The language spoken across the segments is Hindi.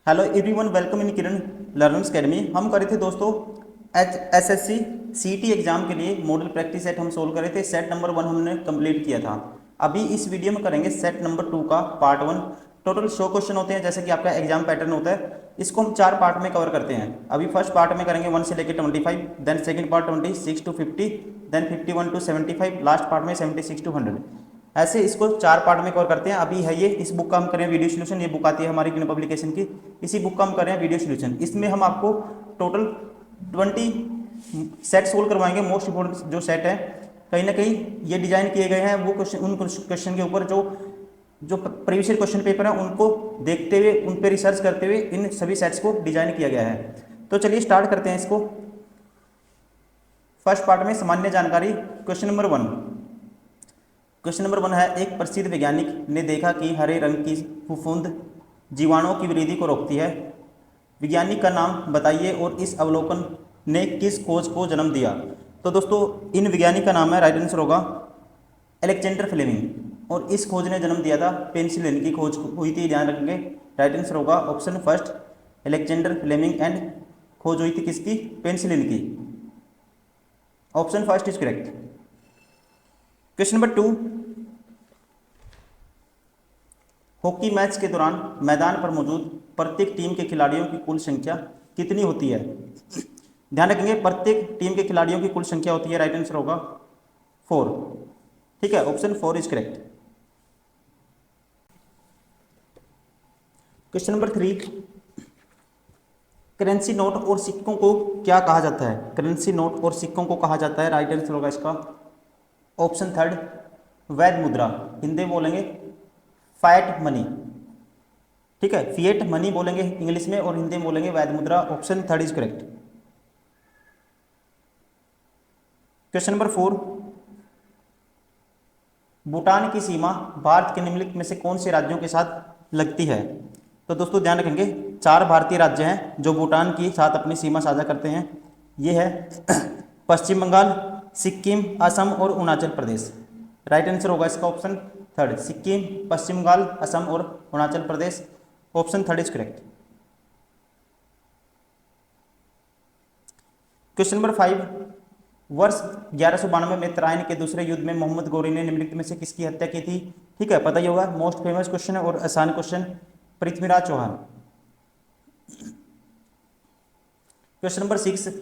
Hello everyone, welcome in Kiran learners academy. हम करे थे दोस्तों एसएससी सीटी एग्जाम के लिए मॉडल प्रैक्टिस सेट हम सोल्व करे थे। सेट नंबर 1 हमने कंप्लीट किया था। अभी इस वीडियो में करेंगे सेट नंबर 2 का पार्ट 1। टोटल 100 क्वेश्चन होते हैं, जैसे कि आपका एग्जाम पैटर्न होता है। इसको हम 4 पार्ट में कवर करते हैं। अभी फर्स्ट पार्ट में करेंगे 1 से लेकर 25, then second part 26 to 50, then 51 to 75, last part में 76 टू 100। ऐसे इसको 4 पार्ट में कवर करते हैं। अभी है ये, इस बुक का हम करें वीडियो सोल्यूशन। ये बुक आती है हमारी किरण पब्लिकेशन की, इसी बुक का हम करें वीडियो सोल्यूशन। इसमें हम आपको टोटल 20 सेट सोल्व करवाएंगे। मोस्ट इंपोर्टेंट जो सेट है, कहीं ना कहीं ये डिजाइन किए गए हैं वो क्वेश्चन, उन क्वेश्चन के ऊपर जो जो प्रीवियस ईयर क्वेश्चन पेपर है उनको देखते हुए, उन पर रिसर्च करते हुए इन सभी सेट्स को डिजाइन किया गया है। तो चलिए स्टार्ट करते हैं इसको। फर्स्ट पार्ट में सामान्य जानकारी, क्वेश्चन नंबर 1। क्वेश्चन नंबर 1 है, एक प्रसिद्ध वैज्ञानिक ने देखा कि हरे रंग की फफूंद जीवाणुओं की वृद्धि को रोकती है। वैज्ञानिक का नाम बताइए और इस अवलोकन ने किस खोज को जन्म दिया। तो दोस्तों इन वैज्ञानिक का नाम है, राइट आंसर होगा अलेक्जेंडर फ्लेमिंग, और इस खोज ने जन्म दिया था पेनिसिलिन की खोज हुई थी, ध्यान रखेंगे। राइट आंसर होगा option first Alexander Fleming, and खोज हुई थी किसकी? पेनिसिलिन की। Option first is correct. Question number 2, hockey match के दौरान मैदान पर मौजूद प्रत्येक टीम के खिलाड़ियों की कुल संख्या कितनी होती है? ध्यान रखेंगे, प्रत्येक टीम के खिलाड़ियों की कुल संख्या होती है, राइट आंसर होगा 4। ठीक है, option 4 is correct. Question number 3, currency note और सिक्कों को क्या कहा जाता है? करेंसी नोट और सिक्कों को कहा जाता है, राइट आंसर होगा इसका ऑप्शन थर्ड वैध मुद्रा। हिंदी में बोलेंगे फाइट मनी। ठीक है, फिएट मनी बोलेंगे इंग्लिश में, और हिंदी में बोलेंगे वैध मुद्रा। Option third is correct. Question number 4, Bhutan की सीमा भारत के निम्नलिखित में से कौन से राज्यों के साथ लगती है? तो दोस्तों ध्यान रखेंगे, 4 भारतीय राज्य हैं जो भूटान के साथ अपनी सीमा साझा करते हैं। ये है पश्चिम बंगाल, सिक्किम, असम और अरुणाचल प्रदेश। राइट आंसर होगा इसका ऑप्शन थर्ड, सिक्किम, पश्चिम बंगाल, असम और Arunachal Pradesh. Option third is correct. Question number 5, वर्ष 1192 में तराइन के दूसरे युद्ध में मोहम्मद गौरी ने निम्नलिखित में से किसकी हत्या की थी? ठीक है, पता ही होगा, मोस्ट फेमस क्वेश्चन है और आसान question, Prithviraj Chauhan. Question number 6,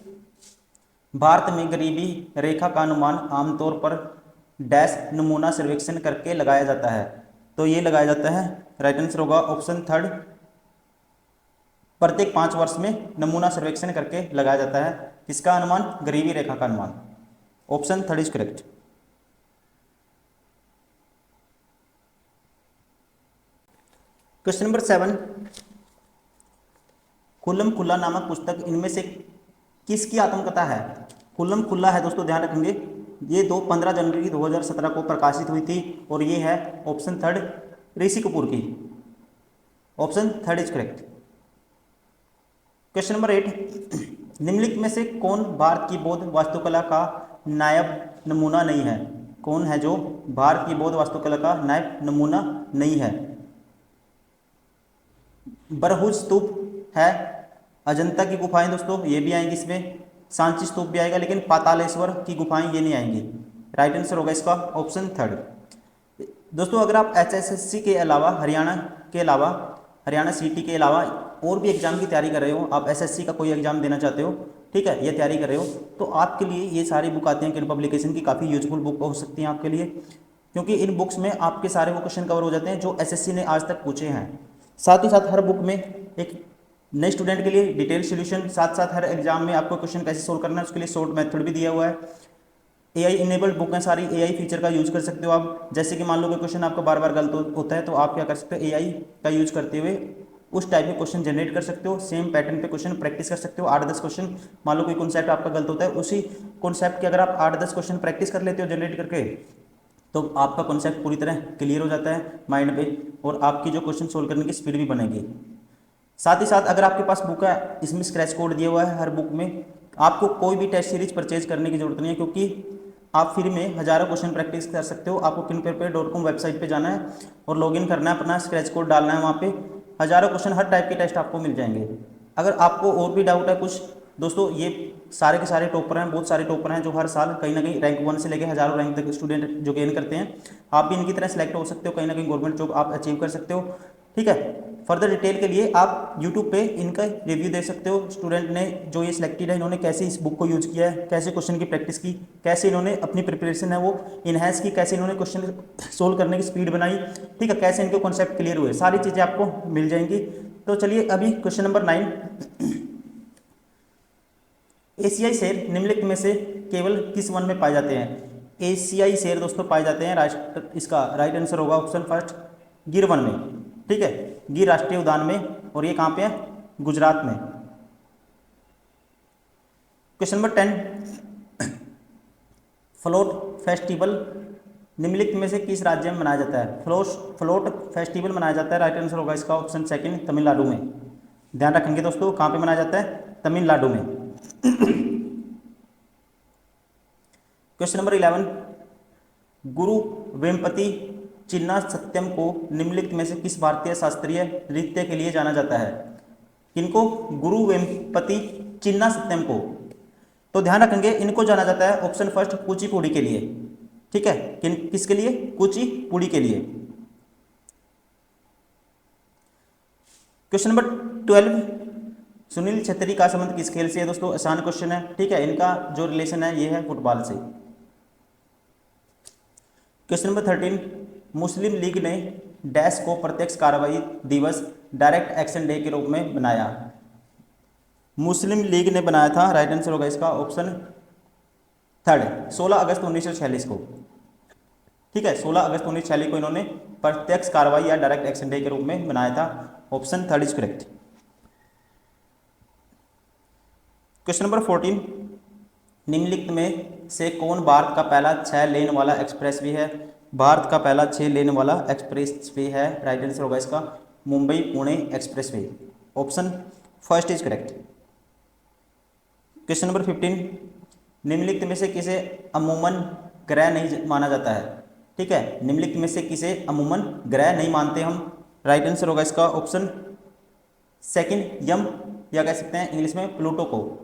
Bharat में गरीबी रेखा का अनुमान आमतौर पर डैश नमूना सर्वेक्षण करके लगाया जाता है। तो ये लगाया जाता है, राइट आंसर होगा ऑप्शन थर्ड, प्रत्येक 5 वर्ष में नमूना सर्वेक्षण करके लगाया जाता है। किसका अनुमान? गरीबी रेखा का अनुमान। Option third is correct. Question number 7, खुल्लम खुल्ला नामक पुस्तक इनमें से किसकी आत्मकथा है? खुल्लम खुल्ला है दोस्तों, ध्यान रखेंगे, ये 15 जनवरी 2017 को प्रकाशित हुई थी, और ये है ऑप्शन थर्ड ऋषि कपूर की। Option third is correct. Question number 8, निम्नलिखित में से कौन भारत की बौद्ध वास्तुकला का नायब नमूना नहीं है? कौन है जो भारत की बौद्ध वास्तुकला का नायब नमूना नहीं है? बरहुज स्तूप है, अजंता की गुफाएं दोस्तों ये भी आएंगी इसमें, सांची स्तूप भी आएगा, लेकिन पातालेश्वर की गुफाएं ये नहीं आएंगी। राइट आंसर होगा इसका ऑप्शन थर्ड। दोस्तों अगर आप एचएसएससी के अलावा, हरियाणा सीटी के अलावा और भी एग्जाम की तैयारी कर रहे हो, आप एसएससी का कोई एग्जाम देना चाहते हो, ठीक है, ये तैयारी कर रहे हो, तो आपके लिए ये सारी बुक आती हैं किरण पब्लिकेशन की, काफ़ी यूजफुल बुक हो सकती हैं आपके लिए, क्योंकि इन बुक्स में आपके सारे वो क्वेश्चन कवर हो जाते हैं जो एसएससी ने आज तक पूछे हैं। साथ ही साथ हर बुक में एक नए स्टूडेंट के लिए डिटेल सॉल्यूशन, साथ साथ हर एग्जाम में आपको क्वेश्चन कैसे सोल्व करना है उसके लिए शॉर्ट मेथड भी दिया हुआ है। एआई इनेबल्ड बुक है सारी, एआई फीचर का यूज कर सकते हो आप। जैसे कि मान लो कोई क्वेश्चन आपका बार बार गलत होता है, तो आप क्या कर सकते हो, एआई का यूज करते हुए उस टाइप के क्वेश्चन जनरेट कर सकते हो। सेम पैटर्न पे क्वेश्चन प्रैक्टिस कर सकते हो। 8-10 क्वेश्चन, मान लो कोई कॉन्सेप्ट आपका गलत होता है, उसी कॉन्सेप्ट के अगर आप 8-10 क्वेश्चन प्रैक्टिस कर लेते हो जनरेट करके, तो आपका कॉन्सेप्ट पूरी तरह क्लियर हो जाता है माइंड पे, और आपकी जो क्वेश्चन सोल्व करने की स्पीड भी बनेगी। साथ ही साथ अगर आपके पास बुक है, इसमें स्क्रैच कोड दिया हुआ है हर बुक में, आपको कोई भी टेस्ट सीरीज परचेज करने की जरूरत नहीं है, क्योंकि आप फ्री में हजारों क्वेश्चन प्रैक्टिस कर सकते हो। आपको kinpaper.com वेबसाइट पे जाना है और लॉगिन करना है, अपना स्क्रैच कोड डालना है वहाँ पे। हज़ारों क्वेश्चन, हर टाइप के टेस्ट आपको मिल जाएंगे। अगर आपको और भी डाउट है कुछ दोस्तों, ये सारे के सारे टॉपर हैं, बहुत सारे टॉपर हैं जो हर साल कहीं ना कहीं रैंक 1 से लेकर हज़ारों रैंक तक स्टूडेंट जो गेन करते हैं। आप भी इनकी तरह सेलेक्ट हो सकते हो, कहीं ना कहीं गवर्नमेंट जॉब आप अचीव कर सकते हो। ठीक है, फर्दर डिटेल के लिए आप यूट्यूब पे इनका रिव्यू दे सकते हो। स्टूडेंट ने जो ये सिलेक्टेड है, इन्होंने कैसे इस बुक को यूज किया है, कैसे क्वेश्चन की प्रैक्टिस की, कैसे इन्होंने अपनी प्रिपरेशन है वो इन्हेंस की, कैसे इन्होंने क्वेश्चन सोल्व करने की स्पीड बनाई, ठीक है, कैसे इनके कॉन्सेप्ट क्लियर हुए, सारी चीज़ें आपको मिल जाएंगी। तो चलिए अभी क्वेश्चन नंबर 9, एशियाई शेर निम्नलिखित में से केवल किस वन में पाए जाते हैं? एशियाई शेर दोस्तों पाए जाते हैं राष्ट्र, इसका राइट आंसर होगा ऑप्शन फर्स्ट, गिर वन में। ठीक है, गिर राष्ट्रीय उद्यान में, और ये कहाँ पे है? गुजरात में। क्वेश्चन नंबर 10, फ्लोट फेस्टिवल निम्नलिखित में से किस राज्य में मनाया जाता है? फ्लोट फेस्टिवल मनाया जाता है, राइट आंसर होगा इसका ऑप्शन सेकंड, तमिलनाडु में। ध्यान रखेंगे दोस्तों, कहाँ पे मनाया जाता है? तमिलनाडु में। क्वेश्चन नंबर 11, गुरु वेम्पति चिन्ना सत्यम को निम्नलिखित में से किस भारतीय शास्त्रीय नृत्य के लिए जाना जाता है? किनको? गुरु वेम्पति चिन्ना सत्यम को। तो ध्यान रखेंगे, इनको जाना जाता है ऑप्शन फर्स्ट, कुचिपुड़ी के लिए। ठीक है, किसके लिए? कुचिपुड़ी के लिए। क्वेश्चन नंबर 12, सुनील छेत्री का संबंध किस खेल से है? दोस्तों आसान क्वेश्चन है। ठीक है, इनका जो रिलेशन है ये है फुटबॉल से। क्वेश्चन नंबर 13, मुस्लिम लीग ने डैश को प्रत्यक्ष कार्रवाई दिवस डायरेक्ट एक्शन डे के रूप में बनाया? मुस्लिम लीग ने बनाया था, राइट आंसर होगा इसका ऑप्शन थर्ड, 16 अगस्त 1946 को। ठीक है, 16 अगस्त 1946 को इन्होंने प्रत्यक्ष कार्रवाई या डायरेक्ट एक्शन डे के रूप में बनाया था, option third is correct. Question number 14, निम्नलिखित में से कौन भारत का पहला 6 लेन वाला एक्सप्रेस वे है? भारत का पहला 6 लेन वाला एक्सप्रेस वे है, राइट आंसर होगा इसका Mumbai Pune express way, option first is correct. Question number 15, निम्नलिखित में से किसे अमूमन ग्रह नहीं माना जाता है? ठीक है, निम्नलिखित में से किसे अमूमन ग्रह नहीं मानते हम? राइट आंसर होगा इसका ऑप्शन सेकंड, यम, या कह सकते हैं इंग्लिश में प्लूटो को।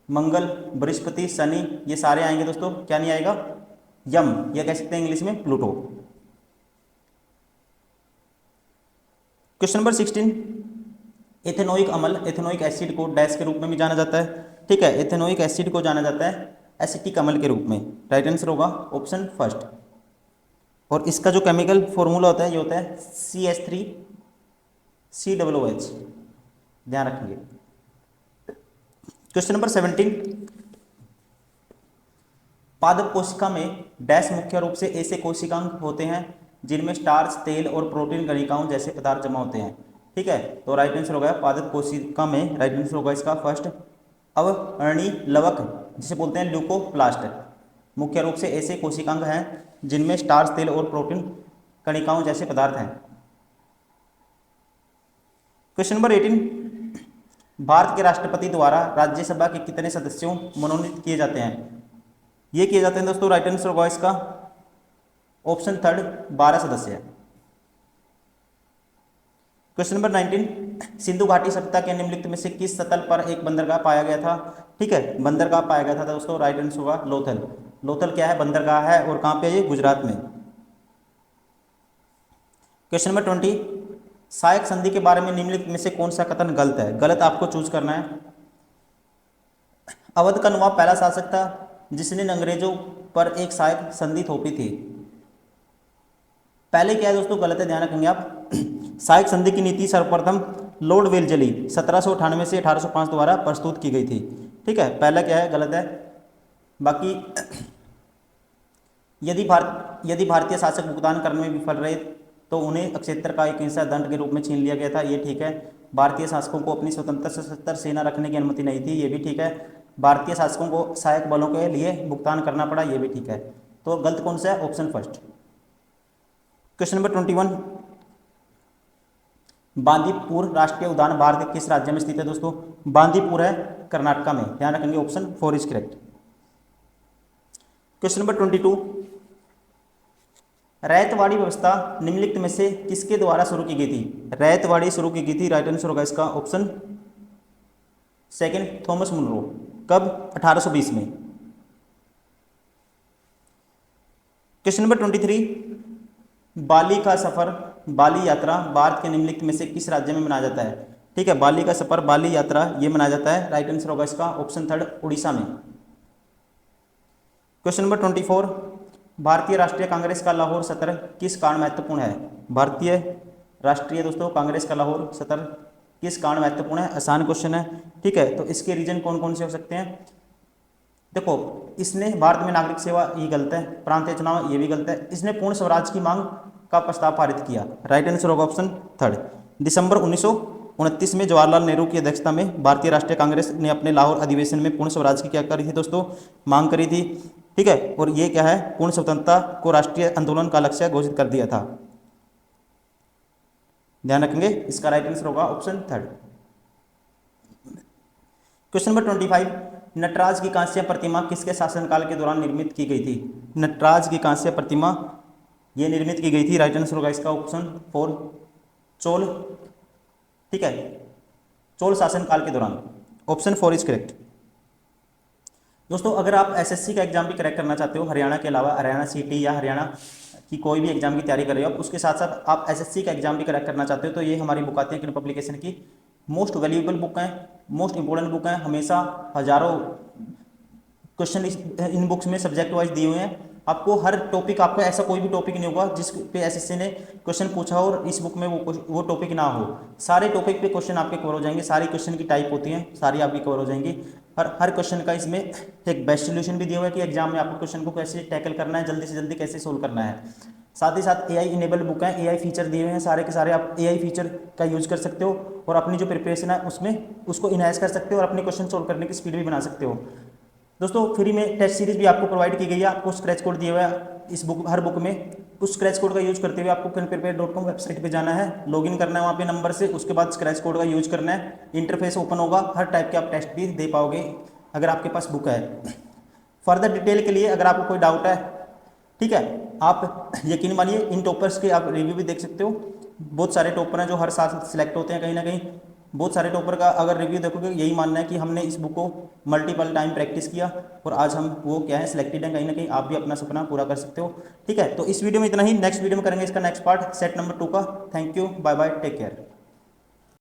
मंगल, बृहस्पति, शनि, ये सारे आएंगे दोस्तों, क्या नहीं आएगा? यम, या कह सकते हैं इंग्लिश में प्लूटो। क्वेश्चन नंबर 16, एथेनोइक अम्ल, एथेनोइक एसिड को डैश के रूप में भी जाना जाता है। ठीक है, एथेनोइक एसिड को जाना जाता है एसिटिक अम्ल के रूप में, राइट आंसर होगा ऑप्शन फर्स्ट। और इसका जो केमिकल फॉर्मूला होता है ये होता है CH3COOH, ध्यान रखिए। क्वेश्चन नंबर 17, पादप कोशिका में डैश मुख्य रूप से ऐसे कोशिकांग होते हैं जिनमें स्टार्च, तेल और प्रोटीन कणिकाओं जैसे पदार्थ जमा होते हैं। ठीक है, तो राइट आंसर होगा पादप कोशिका में, राइट आंसर होगा इसका फर्स्ट, अवर्णी लवक जिसे बोलते हैं ल्यूकोप्लास्ट, मुख्य रूप से ऐसे कोशिकांग हैं जिनमें स्टार्च, तेल और प्रोटीन कणिकाओं जैसे पदार्थ हैं। क्वेश्चन नंबर 18, भारत के राष्ट्रपति द्वारा राज्यसभा के कितने सदस्यों मनोनीत किए जाते हैं? ये किए जाते हैं दोस्तों, राइट आंसर होगा इसका ऑप्शन थर्ड, 12 सदस्य। क्वेश्चन नंबर 19, सिंधु घाटी सभ्यता के निम्नलिखित में से किस सतल पर एक बंदरगाह पाया गया था? ठीक है, बंदरगाह पाया गया था दोस्तों, राइट आंसर होगा लोथल। लोथल क्या है? बंदरगाह है, और कहाँ पे है ये? गुजरात में। क्वेश्चन नंबर 20, सहायक संधि के बारे में निम्नलिखित में से कौन सा कथन गलत है? गलत आपको चूज करना है। अवध का नवाब पहला शासक था जिसने अंग्रेजों पर एक सहायक संधि थोपी थी। पहले क्या है दोस्तों? गलत है, ध्यान रखेंगे आप। सहायक संधि की नीति सर्वप्रथम लॉर्ड वेलजली 1798 से 1805 द्वारा प्रस्तुत की गई थी। ठीक है, पहला क्या है? गलत है। बाकी यदि भारतीय शासक भुगतान करने में विफल रहे तो उन्हें अक्षेत्र का एक हिस्सा दंड के रूप में छीन लिया गया था, ये ठीक है। भारतीय शासकों को अपनी स्वतंत्र सशस्त्र सेना रखने की अनुमति नहीं थी, ये भी ठीक है। भारतीय शासकों को सहायक बलों के लिए भुगतान करना पड़ा, ये भी ठीक है। तो गलत कौन सा है? Option first. Question number 21, Bandipur राष्ट्रीय उद्यान भारत के किस राज्य में स्थित है दोस्तों? बांदीपुर है कर्नाटका में, ध्यान रखेंगे, option 4 is correct. Question number 22, ryotwari व्यवस्था निम्नलिखित में से किसके द्वारा शुरू की गई थी? रैयतवाड़ी शुरू की गई थी, राइट आंसर होगा इसका ऑप्शन सेकंड, थॉमस मुनरो। कब? 1820 में। क्वेश्चन नंबर 23, बाली का सफर, बाली यात्रा भारत के निम्नलिखित में से किस राज्य में मनाया जाता है? ठीक है, बाली का सफर, बाली यात्रा ये मनाया जाता है, राइट आंसर होगा इसका ऑप्शन थर्ड, उड़ीसा में। क्वेश्चन नंबर 24, भारतीय राष्ट्रीय कांग्रेस का लाहौर सत्र किस कारण महत्वपूर्ण है? भारतीय राष्ट्रीय दोस्तों कांग्रेस का लाहौर सत्र किस कारण महत्वपूर्ण है? आसान क्वेश्चन है, ठीक है। तो इसके रीजन कौन कौन से हो सकते हैं? देखो, इसने भारत में नागरिक सेवा, ये गलत है, प्रांतीय चुनाव, ये भी गलत है, इसने पूर्ण स्वराज की मांग का प्रस्ताव पारित किया, राइट आंसर होगा ऑप्शन थर्ड। दिसंबर 1929 में जवाहरलाल नेहरू की अध्यक्षता में भारतीय राष्ट्रीय कांग्रेस ने अपने लाहौर अधिवेशन में पूर्ण स्वराज की क्या करी थी दोस्तों? मांग करी थी, ठीक है। और ये क्या है? पूर्ण स्वतंत्रता को राष्ट्रीय आंदोलन का लक्ष्य घोषित कर दिया था। ध्यान रखेंगे, इसका राइट आंसर होगा option third. Question number 25, Nataraj की कांस्य प्रतिमा किसके शासनकाल के दौरान निर्मित की गई थी? नटराज की कांस्य प्रतिमा ये निर्मित की गई थी, राइट आंसर होगा इसका ऑप्शन फोर, चोल, ठीक है, चोल शासनकाल के दौरान, ऑप्शन फोर इज करेक्ट। दोस्तों, अगर आप एसएससी का एग्जाम भी क्रैक करना चाहते हो, हरियाणा के अलावा हरियाणा सीटी या हरियाणा की कोई भी एग्जाम की तैयारी कर रहे हो आप, उसके साथ साथ आप एसएससी का एग्जाम भी क्रैक करना चाहते हो, तो ये हमारी बुक आती है किन पब्लिकेशन की, मोस्ट वैल्यूएबल बुक है, मोस्ट इंपॉर्टेंट बुक है, हमेशा हजारों क्वेश्चन इन बुक्स में सब्जेक्ट वाइज दिए हुए हैं। आपको हर टॉपिक, आपका ऐसा कोई भी टॉपिक नहीं होगा जिस पे एसएससी ने क्वेश्चन पूछा हो और इस बुक में वो टॉपिक ना हो। सारे टॉपिक पे क्वेश्चन आपके कवर हो जाएंगे, सारी क्वेश्चन की टाइप होती हैं, सारी आपकी कवर हो जाएंगी। हर क्वेश्चन का इसमें एक बेस्ट सोल्यूशन भी दिया हुआ है कि एग्जाम में आपको क्वेश्चन को कैसे टैकल करना है, जल्दी से जल्दी कैसे सोल्व करना है। साथ ही साथ एआई इनेबल बुक है, एआई फीचर दिए हुए हैं, सारे के सारे आप एआई फीचर का यूज कर सकते हो और अपनी जो प्रिपरेशन है उसमें उसको इनहांस कर सकते हो और अपने क्वेश्चन सोल्व करने की स्पीड भी बना सकते हो। दोस्तों, फ्री में टेस्ट सीरीज भी आपको प्रोवाइड की गई है, आपको स्क्रैच कोड दिया हुआ है इस बुक, हर बुक में। उस स्क्रैच कोड का यूज करते हुए आपको prepare.com वेबसाइट पे जाना है, लॉगिन करना है वहाँ पे नंबर से, उसके बाद स्क्रैच कोड का यूज करना है, इंटरफेस ओपन होगा, हर टाइप के आप टेस्ट भी दे पाओगे अगर आपके पास बुक है। फर्दर डिटेल के लिए अगर आपको कोई डाउट है, ठीक है, आप यकीन मानिए इन टॉपर्स के आप रिव्यू भी देख सकते हो। बहुत सारे टॉपर हैं जो हर साल सिलेक्ट होते हैं कहीं ना कहीं, बहुत सारे टॉपर का अगर रिव्यू देखोगे यही मानना है कि हमने इस बुक को मल्टीपल टाइम प्रैक्टिस किया और आज हम वो क्या है सिलेक्टेड हैं। कहीं ना कहीं आप भी अपना सपना पूरा कर सकते हो, ठीक है। तो इस वीडियो में इतना ही, नेक्स्ट वीडियो में करेंगे इसका नेक्स्ट पार्ट, सेट नंबर 2 का। Thank you, bye bye, take care.